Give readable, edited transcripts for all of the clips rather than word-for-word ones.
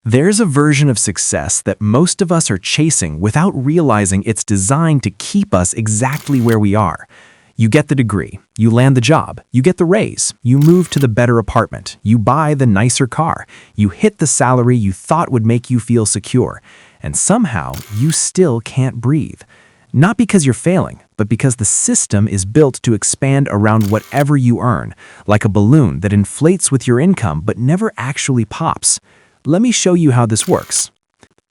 There's a version of success that most of us are chasing without realizing it's designed to keep us exactly where we are. You get the degree, you land the job, you get the raise, you move to the better apartment, you buy the nicer car, you hit the salary you thought would make you feel secure, and somehow you still can't breathe. Not because you're failing, but because the system is built to expand around whatever you earn, like a balloon that inflates with your income but never actually pops. Let me show you how this works.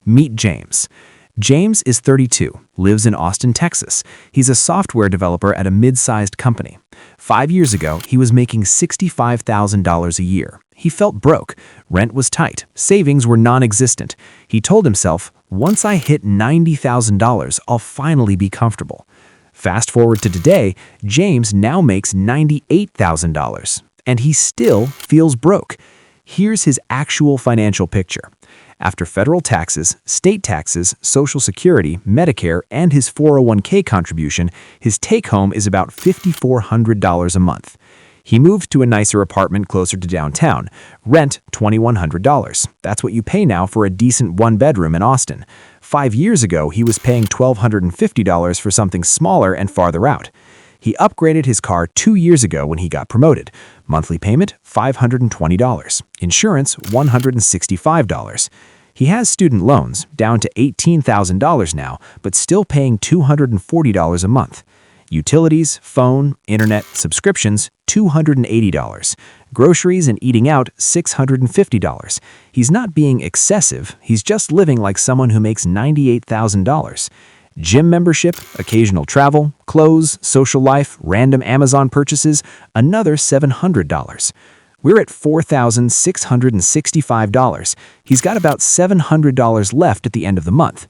Meet James. James is 32, lives in Austin, Texas. He's a software developer at a mid-sized company. 5 years ago, he was making $65,000 a year. He felt broke. Rent was tight. Savings were non-existent. He told himself, once I hit $90,000, I'll finally be comfortable. Fast forward to today, James now makes $98,000, and he still feels broke. Here's his actual financial picture. After federal taxes, state taxes, Social Security, Medicare, and his 401k contribution, his take-home is about $5,400 a month. He moved to a nicer apartment closer to downtown. Rent, $2,100. That's what you pay now for a decent one-bedroom in Austin. 5 years ago, he was paying $1,250 for something smaller and farther out. He upgraded his car 2 years ago when he got promoted. Monthly payment, $520. Insurance, $165. He has student loans, down to $18,000 now, but still paying $240 a month. Utilities, phone, internet, subscriptions, $280. Groceries and eating out, $650. He's not being excessive, he's just living like someone who makes $98,000. Gym membership, occasional travel, clothes, social life, random Amazon purchases, another $700. We're at $4,665. He's got about $700 left at the end of the month.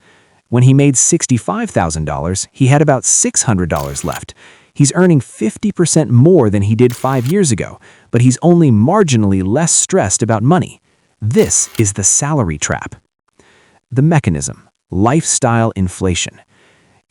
When he made $65,000, he had about $600 left. He's earning 50% more than he did 5 years ago, but he's only marginally less stressed about money. This is the salary trap. The mechanism: lifestyle inflation.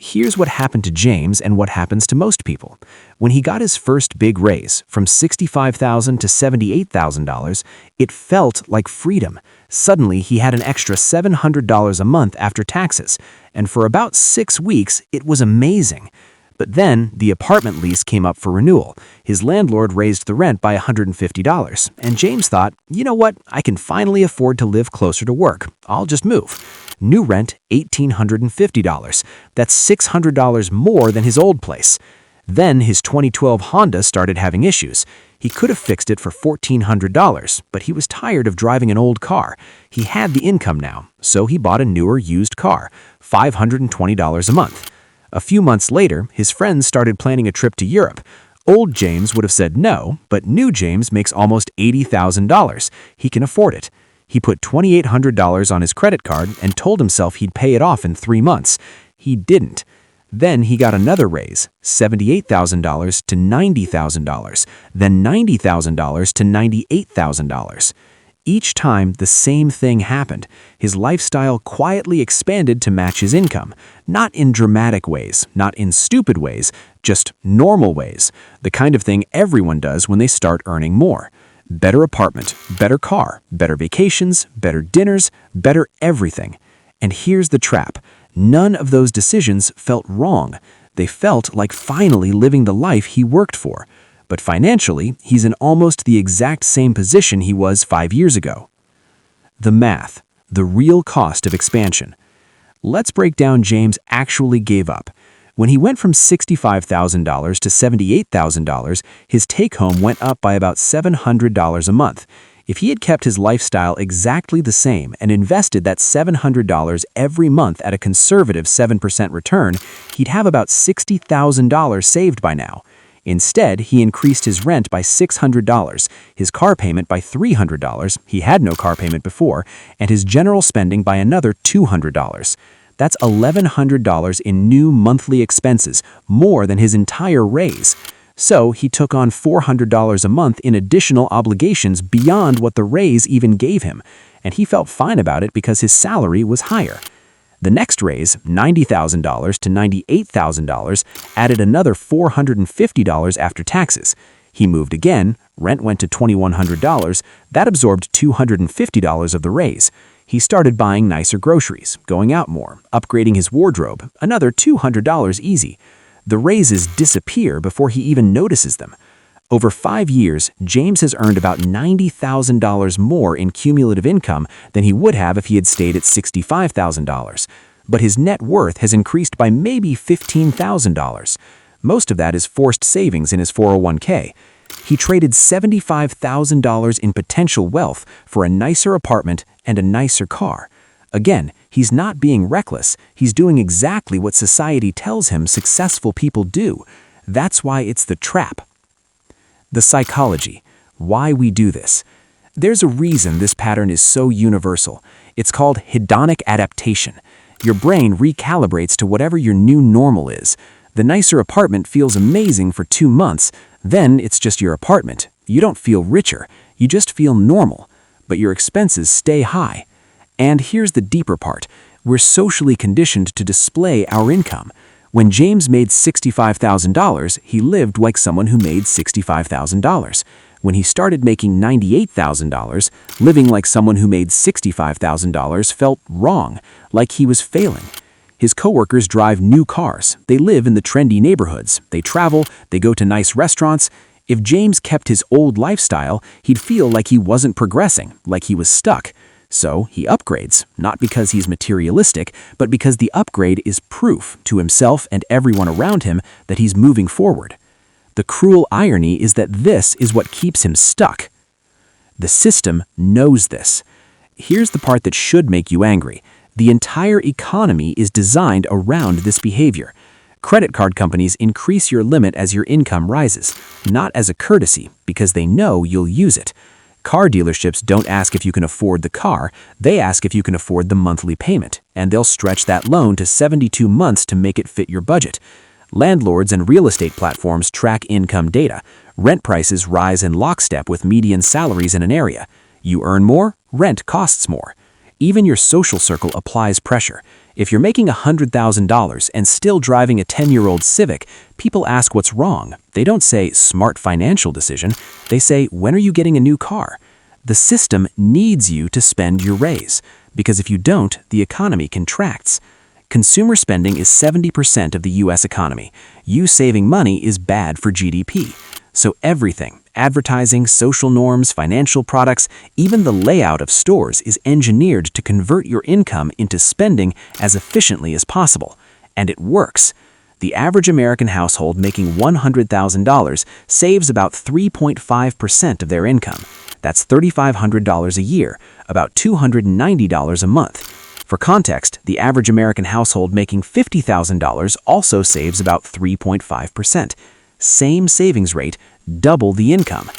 Here's what happened to James and what happens to most people. When he got his first big raise, from $65,000 to $78,000, it felt like freedom. Suddenly, he had an extra $700 a month after taxes, and for about 6 weeks, it was amazing. But then, the apartment lease came up for renewal. His landlord raised the rent by $150, and James thought, you know what, I can finally afford to live closer to work. I'll just move. New rent, $1,850. That's $600 more than his old place. Then his 2012 Honda started having issues. He could have fixed it for $1,400, but he was tired of driving an old car. He had the income now, so he bought a newer used car, $520 a month. A few months later, his friends started planning a trip to Europe. Old James would have said no, but new James makes almost $80,000. He can afford it. He put $2,800 on his credit card and told himself he'd pay it off in 3 months. He didn't. Then he got another raise, $78,000 to $90,000, then $90,000 to $98,000. Each time, the same thing happened. His lifestyle quietly expanded to match his income. Not in dramatic ways, not in stupid ways, just normal ways. The kind of thing everyone does when they start earning more. Better apartment, better car, better vacations, better dinners, better everything. And here's the trap. None of those decisions felt wrong. They felt like finally living the life he worked for. But financially, he's in almost the exact same position he was 5 years ago. The math, the real cost of expansion. Let's break down James actually gave up. When he went from $65,000 to $78,000, his take-home went up by about $700 a month. If he had kept his lifestyle exactly the same and invested that $700 every month at a conservative 7% return, he'd have about $60,000 saved by now. Instead, he increased his rent by $600, his car payment by $300, he had no car payment before, and his general spending by another $200. That's $1,100 in new monthly expenses, more than his entire raise. So he took on $400 a month in additional obligations beyond what the raise even gave him, and he felt fine about it because his salary was higher. The next raise, $90,000 to $98,000, added another $450 after taxes. He moved again, rent went to $2,100, that absorbed $250 of the raise. He started buying nicer groceries, going out more, upgrading his wardrobe, another $200 easy. The raises disappear before he even notices them. Over 5 years, James has earned about $90,000 more in cumulative income than he would have if he had stayed at $65,000. But his net worth has increased by maybe $15,000. Most of that is forced savings in his 401k. He traded $75,000 in potential wealth for a nicer apartment and a nicer car. Again, he's not being reckless. He's doing exactly what society tells him successful people do. That's why it's the trap. The psychology. Why we do this. There's a reason this pattern is so universal. It's called hedonic adaptation. Your brain recalibrates to whatever your new normal is. The nicer apartment feels amazing for 2 months, then it's just your apartment. You don't feel richer, you just feel normal, but your expenses stay high. And here's the deeper part. We're socially conditioned to display our income. When James made $65,000, he lived like someone who made $65,000. When he started making $98,000, living like someone who made $65,000 felt wrong, like he was failing. His coworkers drive new cars, they live in the trendy neighborhoods, they travel, they go to nice restaurants. If James kept his old lifestyle, he'd feel like he wasn't progressing, like he was stuck. So he upgrades, not because he's materialistic, but because the upgrade is proof to himself and everyone around him that he's moving forward. The cruel irony is that this is what keeps him stuck. The system knows this. Here's the part that should make you angry. The entire economy is designed around this behavior. Credit card companies increase your limit as your income rises, not as a courtesy, because they know you'll use it. Car dealerships don't ask if you can afford the car, they ask if you can afford the monthly payment, and they'll stretch that loan to 72 months to make it fit your budget. Landlords and real estate platforms track income data. Rent prices rise in lockstep with median salaries in an area. You earn more, rent costs more. Even your social circle applies pressure. If you're making $100,000 and still driving a 10-year-old Civic, people ask what's wrong. They don't say, smart financial decision. They say, when are you getting a new car? The system needs you to spend your raise, because if you don't, the economy contracts. Consumer spending is 70% of the U.S. economy. You saving money is bad for GDP. So everything, advertising, social norms, financial products, even the layout of stores is engineered to convert your income into spending as efficiently as possible. And it works. The average American household making $100,000 saves about 3.5% of their income. That's $3,500 a year, about $290 a month. For context, the average American household making $50,000 also saves about 3.5%. Same savings rate, double the income.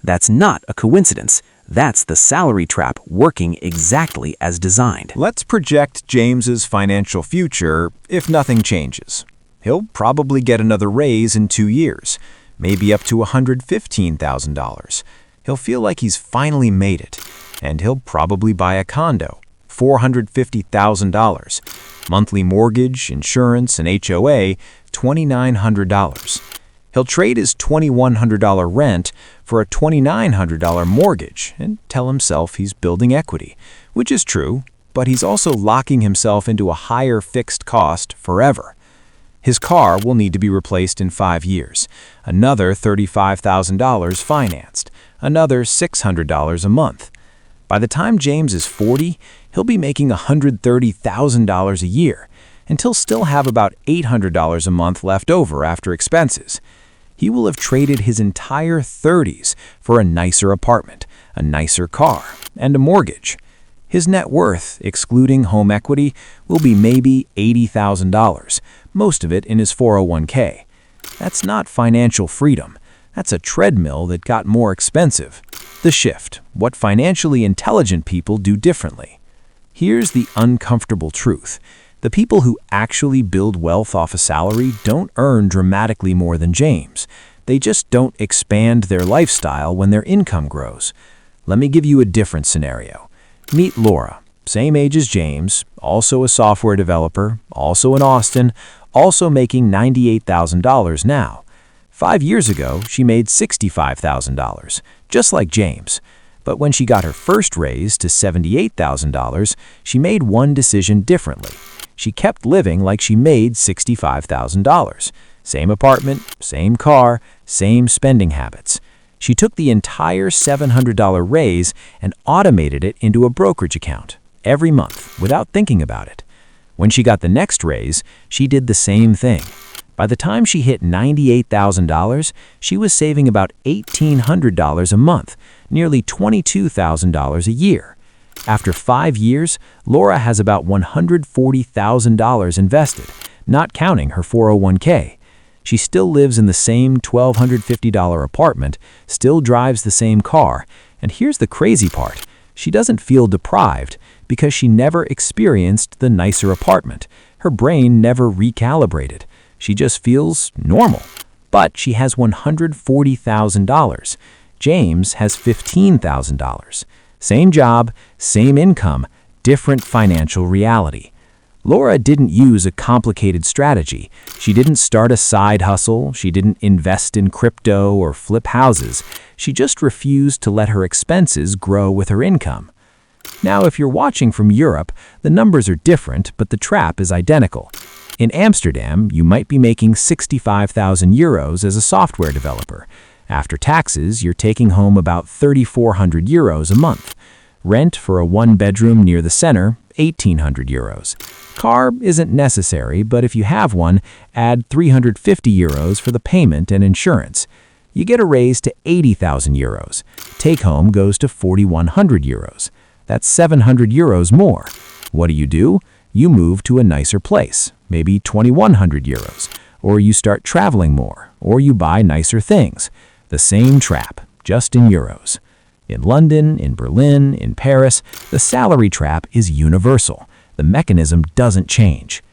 That's not a coincidence. That's the salary trap working exactly as designed. Let's project James's financial future if nothing changes. He'll probably get another raise in 2 years, maybe up to $115,000. He'll feel like he's finally made it, and he'll probably buy a condo, $450,000. Monthly mortgage, insurance, and HOA, $2,900. He'll trade his $2,100 rent for a $2,900 mortgage and tell himself he's building equity, which is true, but he's also locking himself into a higher fixed cost forever. His car will need to be replaced in 5 years, another $35,000 financed, another $600 a month. By the time James is 40, he'll be making $130,000 a year, and he'll still have about $800 a month left over after expenses. He will have traded his entire 30s for a nicer apartment, a nicer car, and a mortgage. His net worth, excluding home equity, will be maybe $80,000, most of it in his 401k. That's not financial freedom. That's a treadmill that got more expensive. The shift, what financially intelligent people do differently. Here's the uncomfortable truth. The people who actually build wealth off a salary don't earn dramatically more than James. They just don't expand their lifestyle when their income grows. Let me give you a different scenario. Meet Laura, same age as James, also a software developer, also in Austin, also making $98,000 now. 5 years ago, she made $65,000, just like James. But when she got her first raise to $78,000, she made one decision differently. She kept living like she made $65,000. Same apartment, same car, same spending habits. She took the entire $700 raise and automated it into a brokerage account every month without thinking about it. When she got the next raise, she did the same thing. By the time she hit $98,000, she was saving about $1,800 a month, nearly $22,000 a year. After 5 years, Laura has about $140,000 invested, not counting her 401k. She still lives in the same $1,250 apartment, still drives the same car, and here's the crazy part. She doesn't feel deprived because she never experienced the nicer apartment. Her brain never recalibrated. She just feels normal. But she has $140,000. James has $15,000. Same job, same income, different financial reality. Laura didn't use a complicated strategy. She didn't start a side hustle. She didn't invest in crypto or flip houses. She just refused to let her expenses grow with her income. Now, if you're watching from Europe, the numbers are different, but the trap is identical. In Amsterdam, you might be making 65,000 euros as a software developer. After taxes, you're taking home about 3,400 euros a month. Rent for a one-bedroom near the center, 1,800 euros. Car isn't necessary, but if you have one, add 350 euros for the payment and insurance. You get a raise to 80,000 euros. Take-home goes to 4,100 euros. That's 700 euros more. What do? You move to a nicer place, maybe 2,100 euros. Or you start traveling more, or you buy nicer things. The same trap, just in euros. In London, in Berlin, in Paris, the salary trap is universal. The mechanism doesn't change.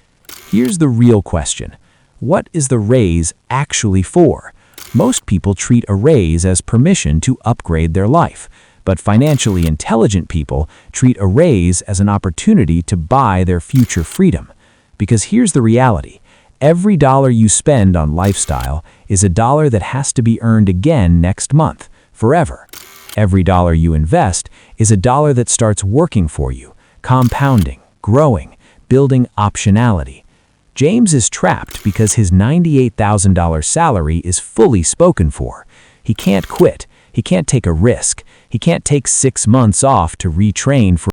Here's the real question. What is the raise actually for? Most people treat a raise as permission to upgrade their life, but financially intelligent people treat a raise as an opportunity to buy their future freedom. Because here's the reality. Every dollar you spend on lifestyle is a dollar that has to be earned again next month, forever. Every dollar you invest is a dollar that starts working for you, compounding, growing, building optionality. James is trapped because his $98,000 salary is fully spoken for. He can't quit. He can't take a risk. He can't take 6 months off to retrain for